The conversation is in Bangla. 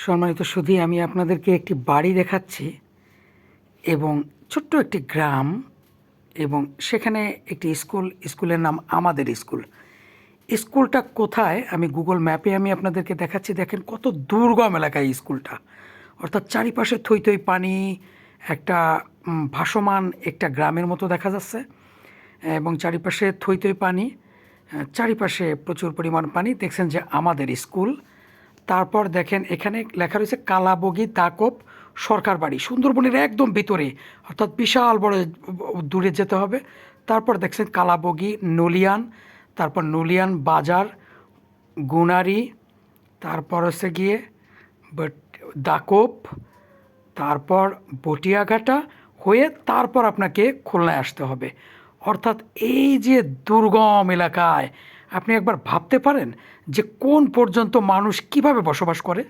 সম্মানিত সুধী, আমি আপনাদেরকে একটি বাড়ি দেখাচ্ছি এবং ছোট্ট একটি গ্রাম এবং সেখানে একটি স্কুলের নাম আমাদের স্কুল। স্কুলটা কোথায় আমি গুগল ম্যাপে আপনাদেরকে দেখাচ্ছি। দেখেন কত দুর্গম এলাকায় স্কুলটা, অর্থাৎ চারিপাশে থই থই পানি, একটা ভাসমান একটা গ্রামের মতো দেখা যাচ্ছে এবং চারিপাশে থই থই পানি, চারিপাশে প্রচুর পরিমাণ পানি। দেখছেন যে আমাদের স্কুল। তারপর দেখেন এখানে লেখা রয়েছে কালাবগি দাকোপ সরকার বাড়ি, সুন্দরবনের একদম ভিতরে, অর্থাৎ বিশাল বড় দূরে যেতে হবে। তারপর দেখছেন কালাবগি নলিয়ান, তারপর নলিয়ান বাজার, গুনারি, তারপর হচ্ছে গিয়ে দাকোপ, তারপর বটিয়াঘাটা হয়ে তারপর আপনাকে খুলনায় আসতে হবে। অর্থাৎ এই যে দুর্গম এলাকায় আপনি একবার ভাবতে পারেন যে কোন পর্যন্ত মানুষ কিভাবে বসবাস করে।